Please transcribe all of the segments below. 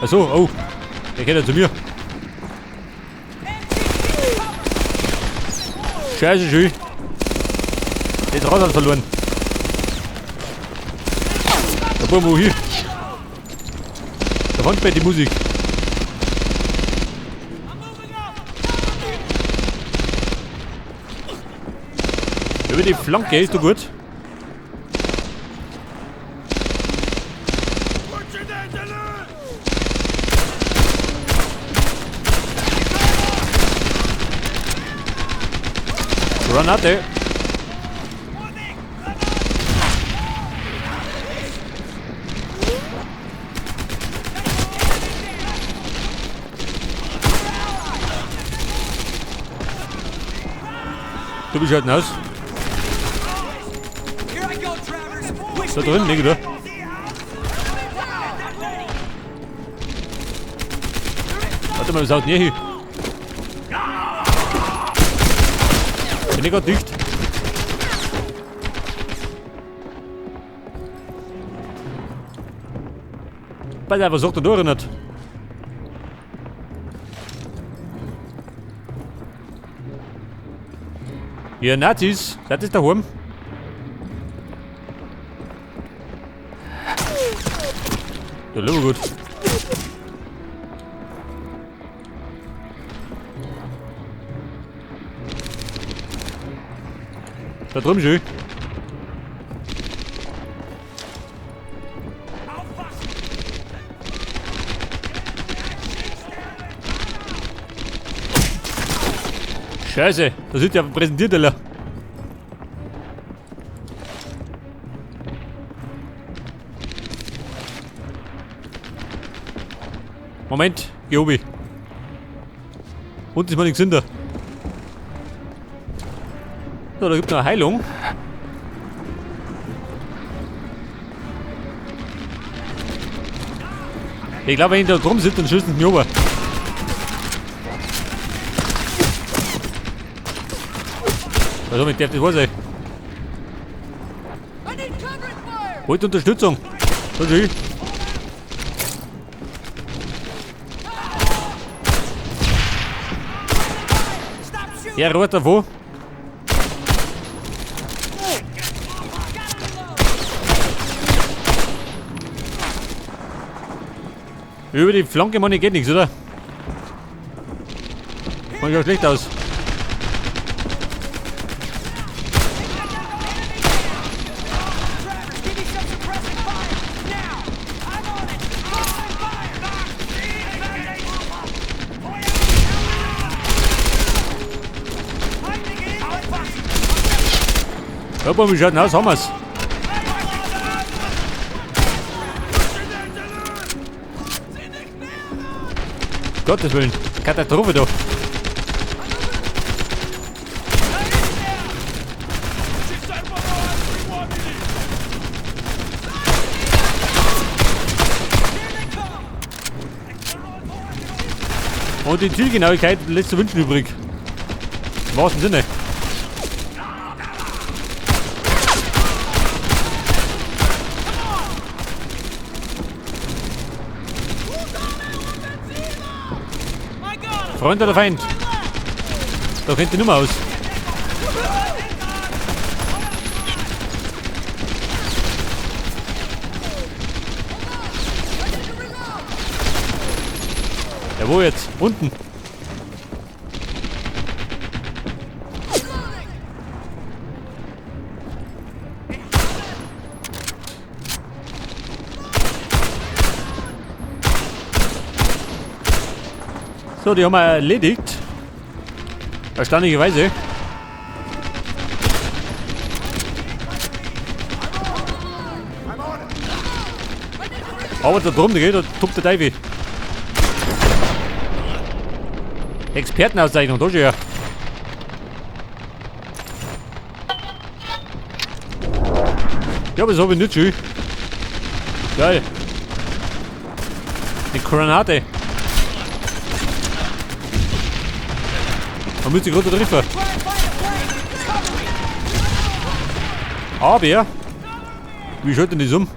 Achso, oh. Der geht ja zu mir. Scheiße, schön. Das Rad hat verloren. Da fahren wir hin. Da fängt bei die Musik. Über die Flanke, ist du gut? Granate. Du bist halt aus. Da drin, nicht, oder? Warte mal, das haut nie hin. Bin ich grad dicht? Alter, was sagt er da nicht? Ihr Nazis, seid ihr daheim? Ja, lieber gut. Da drüben schön. Scheiße, da sind ja präsentiert alle. Moment, geh obi. Unten ist mal nichts hinter. So, da gibt es noch eine Heilung. Ich glaube, wenn ich da drum sitze, dann schießt es mich runter. Also, mit der das war sein. Holt Unterstützung. So schön. Ja, rot davon. Über die Flanke, Mann, geht nichts, oder? Sieht ja schlecht aus. Aber wie schaut denn aus? Haben wir's? Gottes Willen, Katastrophe da. Und die Zielgenauigkeit lässt zu wünschen übrig. Im wahrsten Sinne. Freund oder Feind? Da kennt die Nummer aus. Ja, wo jetzt? Unten. So, die haben wir erledigt. Erstaunlicherweise. Aber da drum, da tuppt der Teufel. Expertenauszeichnung, da schon ja. Ja, aber das habe ich nicht schön. Geil. Die Granate. Man muss sich gerade treffen. Aber, wie schaut denn das um?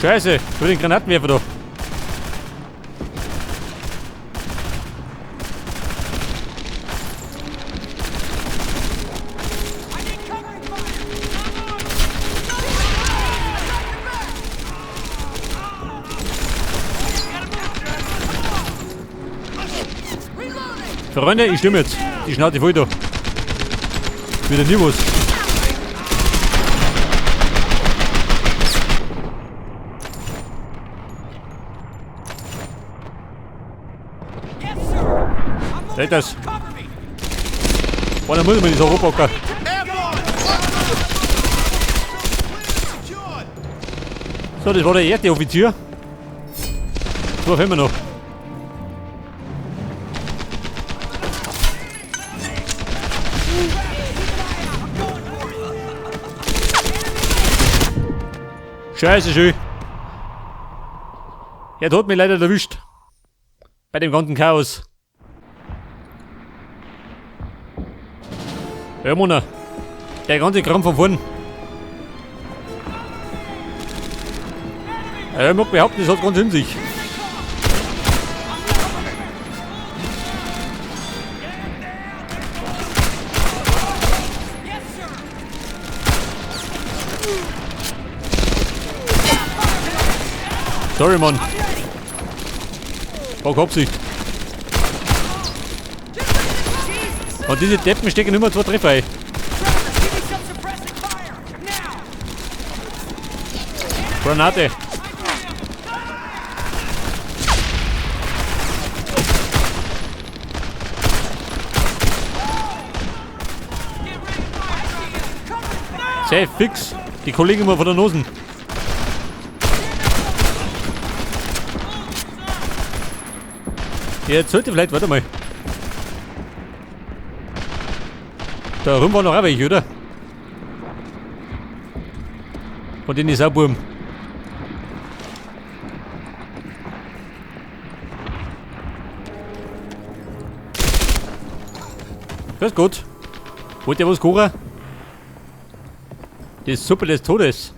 Scheiße, für den Granatenwerfer da. Freunde, ich stimme jetzt. Die Schnauze voll da. Wieder nie was. Seht das? Boah, dann muss man das auch abpacken. So, das war der erste Offizier. So, haben wir noch. Scheiße, schön. Er hat mich leider erwischt. Bei dem ganzen Chaos. Ja, Mona. Der ganze Kram von vorn. Ja, ich mag behaupten, das hat ganz in sich. Sorry, Mann. Brauch Absicht. Und diese Deppen stecken immer 2 Treffer ein. Granate. Safe, fix. Die Kollegen immer von der Nase. Jetzt sollte vielleicht, warte mal. Da rum war noch auch welche, oder? Von den Saububen. Grüß Gott. Wollt ihr was kochen? Die Suppe des Todes.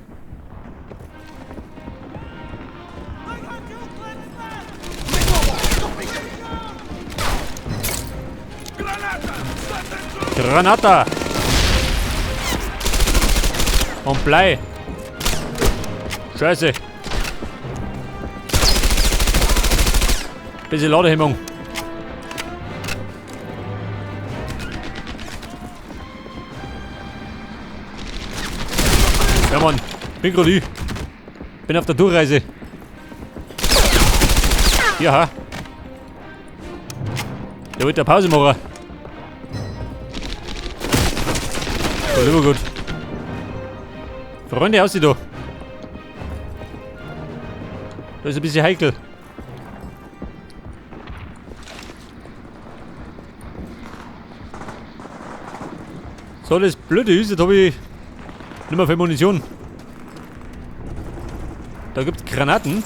Granata! Und Blei! Scheiße! Bisschen Ladehemmung. Ja, Mann, bin grad ich. Bin auf der Durchreise. Ja. Der wollte eine Pause machen. Voll immer gut. Freunde, aus sie da. Da ist ein bisschen heikel. So, das Blöde ist, jetzt habe ich nicht mehr viel Munition. Da gibt es Granaten.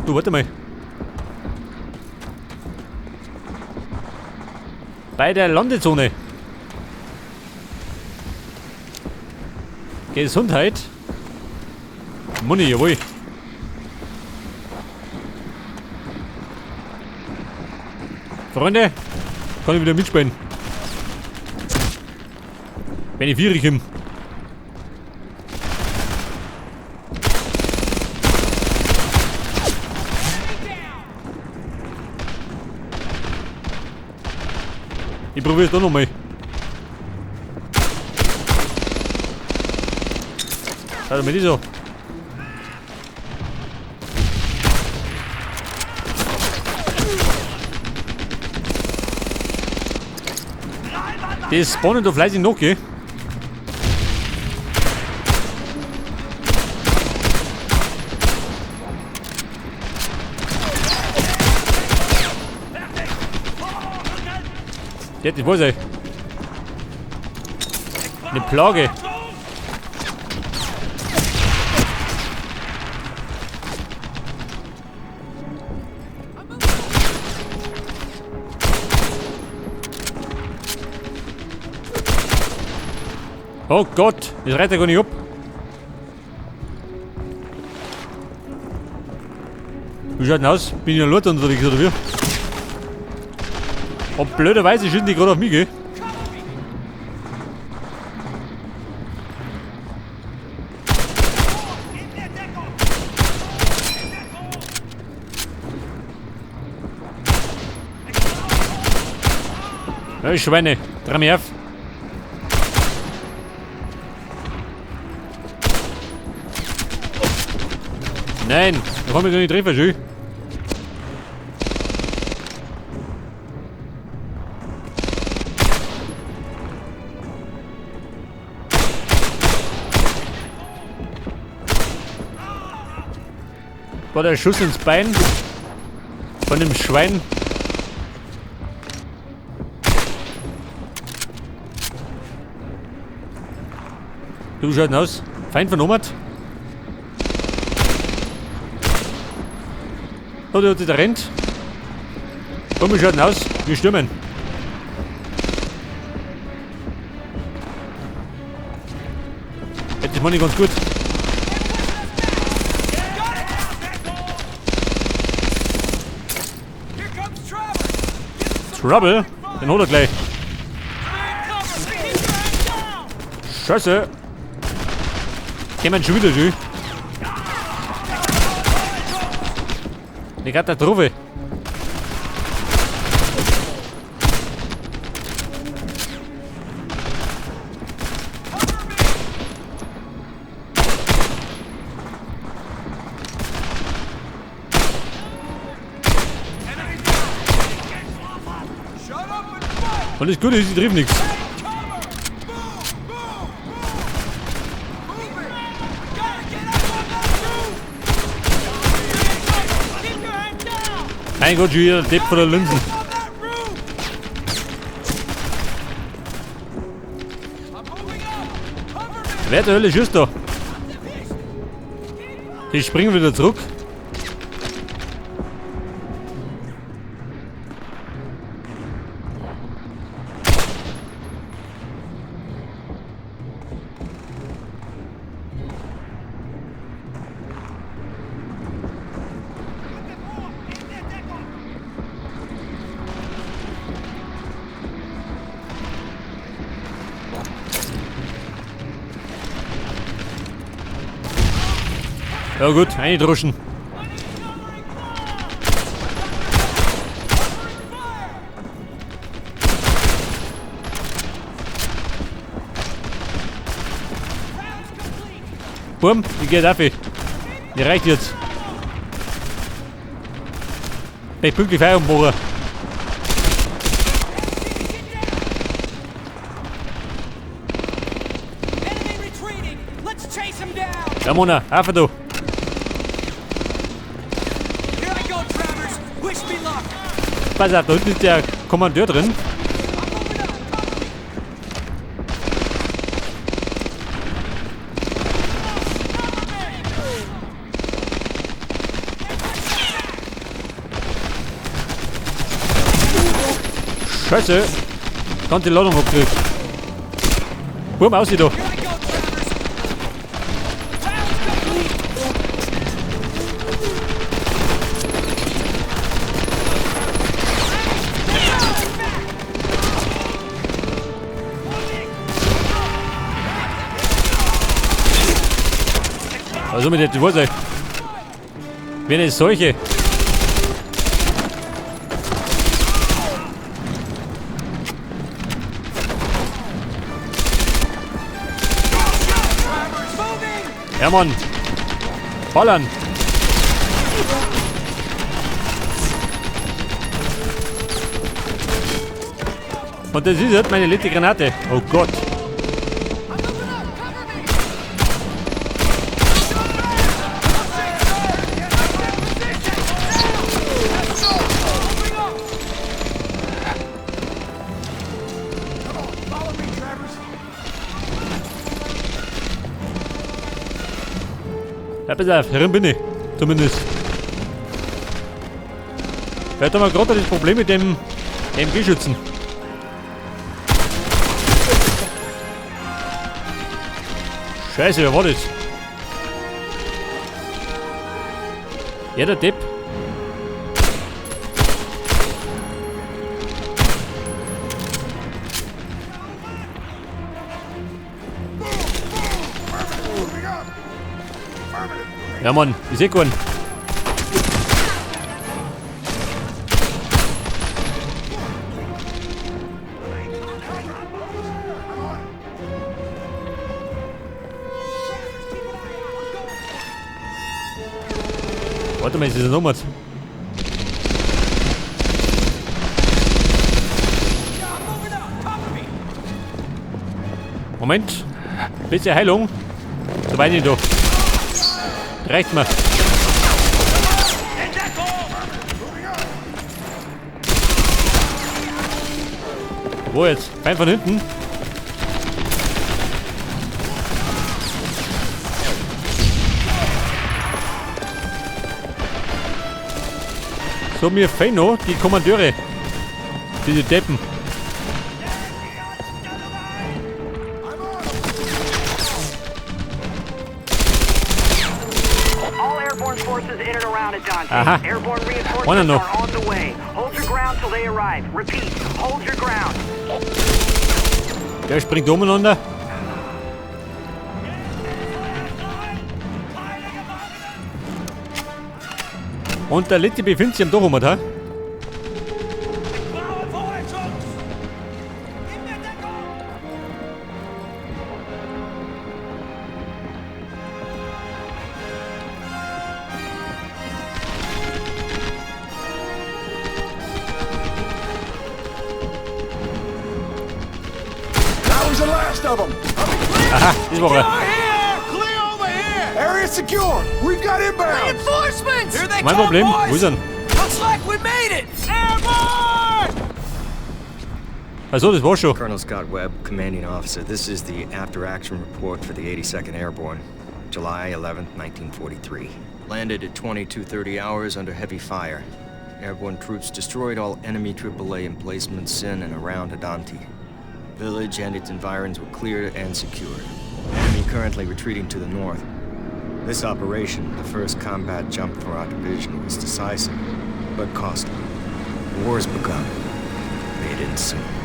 Du, warte mal. Bei der Landezone. Gesundheit. Muni, jawohl. Freunde, kann ich wieder mitspielen. Wenn ich 4 komme. Ich probiere es doch nochmal. Schau mal die so. Die spawnen da fleißig noch, gell? Ja, das weiß ich. Eine Plage. Oh Gott, das reißt ja gar nicht ab. Wie schaut denn aus? Bin ich an Leute unterwegs oder wie? Und blöderweise schießen die gerade auf mich, gell? Ja, Schweine, dreh mich auf. Nein, da kann ich doch nicht treffen, schön. War der Schuss ins Bein von dem Schwein. Du, schaut denn aus? Feind von Omat. Oh, der rennt. Komm, wie schaut denn aus? Wir stürmen. Das mache ich ganz gut. Trouble? Den holt er gleich. Scheiße. Kämen schon wieder schön. Die Katastrophe. Alles gut, ich triff nichts. Mein Gott, schon wieder der Depp von der Linsen. Wer zur Hölle schießt da? Ich springe wieder zurück. Ja gut, eindroschen. Bumm, ich geh dafür. Die reicht jetzt. Ich pünktlich Feuer umbohren. Ja, Mona, auf du. Pass auf, da unten ist der Kommandeur drin. Scheiße. Kann die Ladung abkriegt. Bumm, aus da. Also mit der Wurzel. Wie eine Seuche. Ja, Mann. Ballern. Und das ist jetzt meine letzte Granate. Oh Gott. Ja, pass auf, herin bin ich. Zumindest. Vielleicht haben wir gerade das Problem mit dem MG-Schützen. Scheiße, wer war das? Ja, der Depp. Ja, Mann, ich seh keinen. Warte mal, ist das noch was? Moment. Bisschen Heilung. So weit nicht da. Reicht mir. Wo jetzt? Feind von hinten. So, mir fehlen noch die Kommandeure. Diese Deppen. Aha. One noch. Der springt umeinander. Und der Letzte befindet sich am Dachummer, ha? Aha, das war er. Area secure. We've got inbound. Reinforcements! Here they Mein come, Problem, boys! wo ist er? Looks like we made it! Airborne! Also, das war schon. Colonel Scott Webb, commanding officer. This is the after-action report for the 82nd Airborne, July 11th, 1943. Landed at 22:30 hours under heavy fire. Airborne troops destroyed all enemy AAA emplacements in and around Hadante. Village and its environs were cleared and secured. Enemy currently retreating to the north. This operation, the first combat jump for our division, was decisive, but costly. The war has begun. May it end soon.